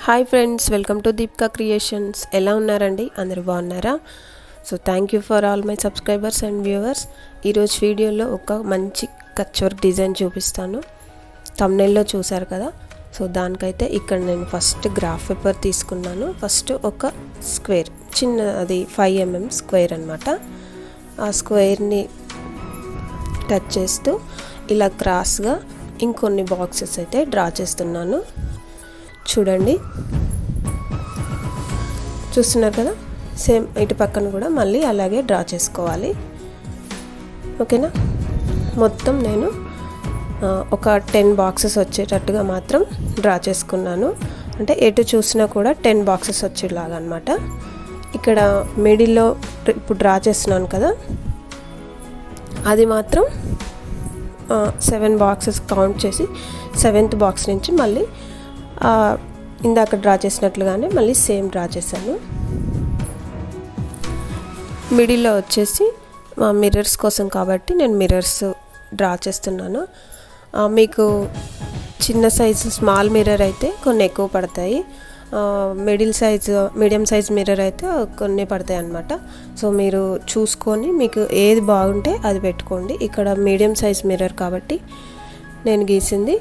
Hi friends, welcome to Deepika creations. ఎలా ఉన్నారండి? అందరూ బాగున్నారా? So thank you for all my subscribers and viewers. ఈరోజు వీడియోలో ఒక మంచి కచ్ వర్క్ డిజైన్ చూపిస్తాను. థంబ్నెయిల్లో చూసారు కదా. సో దానికైతే ఇక్కడ నేను ఫస్ట్ గ్రాఫ్ పేపర్ తీసుకున్నాను. ఫస్ట్ ఒక స్క్వేర్, చిన్న అది 5 mm స్క్వేర్ అనమాట. ఆ స్క్వేర్ని టచ్ చేస్తూ ఇలా క్రాస్గా ఇంకొన్ని బాక్సెస్ అయితే డ్రా చేస్తున్నాను. చూడండి, చూస్తున్నారు కదా. సేమ్ ఇటు పక్కన కూడా మళ్ళీ అలాగే డ్రా చేసుకోవాలి. ఓకేనా. మొత్తం నేను ఒక 10 బాక్సెస్ వచ్చేటట్టుగా మాత్రం డ్రా చేసుకున్నాను. అంటే ఎటు చూసినా కూడా 10 బాక్సెస్ వచ్చేలాగా అనమాట. ఇక్కడ మిడిల్లో ఇప్పుడు డ్రా చేస్తున్నాను కదా, అది మాత్రం 7 బాక్సెస్ కౌంట్ చేసి 7th బాక్స్ నుంచి మళ్ళీ ఇందాక డ్రా చేసినట్లుగానే మళ్ళీ సేమ్ డ్రా చేశాను. మిడిల్లో వచ్చేసి మిర్రర్స్ కోసం కాబట్టి నేను మిర్రర్స్ డ్రా చేస్తున్నాను. మీకు చిన్న సైజు స్మాల్ మిర్రర్ అయితే కొన్ని ఎక్కువ పడతాయి, మీడియం సైజ్ మిర్రర్ అయితే కొన్ని పడతాయి అన్నమాట. సో మీరు చూసుకొని మీకు ఏది బాగుంటే అది పెట్టుకోండి. ఇక్కడ మీడియం సైజ్ మిర్రర్ కాబట్టి నేను గీసింది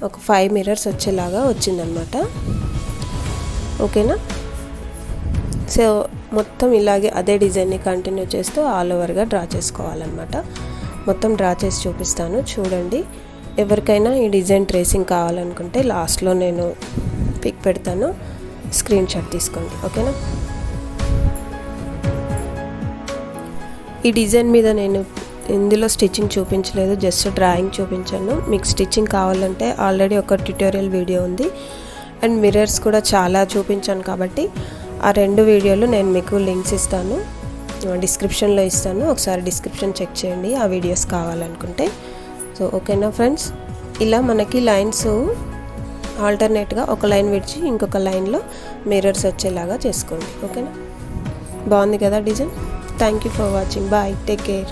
ఒక 5 మిర్రర్స్ వచ్చేలాగా వచ్చిందనమాట. ఓకేనా. సో మొత్తం ఇలాగే అదే డిజైన్ని కంటిన్యూ చేస్తూ ఆల్ ఓవర్గా డ్రా చేసుకోవాలన్నమాట. మొత్తం డ్రా చేసి చూపిస్తాను, చూడండి. ఎవరికైనా ఈ డిజైన్ ట్రేసింగ్ కావాలనుకుంటే లాస్ట్లో నేను పిక్ పెడతాను, స్క్రీన్ షాట్ తీసుకోండి. ఓకేనా. ఈ డిజైన్ మీద నేను ఇందులో స్టిచ్చింగ్ చూపించలేదు, జస్ట్ డ్రాయింగ్ చూపించాను. మీకు స్టిచ్చింగ్ కావాలంటే ఆల్రెడీ ఒక ట్యుటోరియల్ వీడియో ఉంది, అండ్ మిర్రర్స్ కూడా చాలా చూపించాను కాబట్టి ఆ 2 వీడియోలు నేను మీకు లింక్స్ ఇస్తాను, డిస్క్రిప్షన్లో ఇస్తాను. ఒకసారి డిస్క్రిప్షన్ చెక్ చేయండి ఆ వీడియోస్ కావాలనుకుంటే. సో ఓకేనా ఫ్రెండ్స్, ఇలా మనకి లైన్స్ ఆల్టర్నేట్గా ఒక లైన్ విడిచి ఇంకొక లైన్లో మిర్రర్స్ వచ్చేలాగా చేసుకోండి. ఓకేనా. బాగుంది కదా design. Thank you for watching. Bye, take care.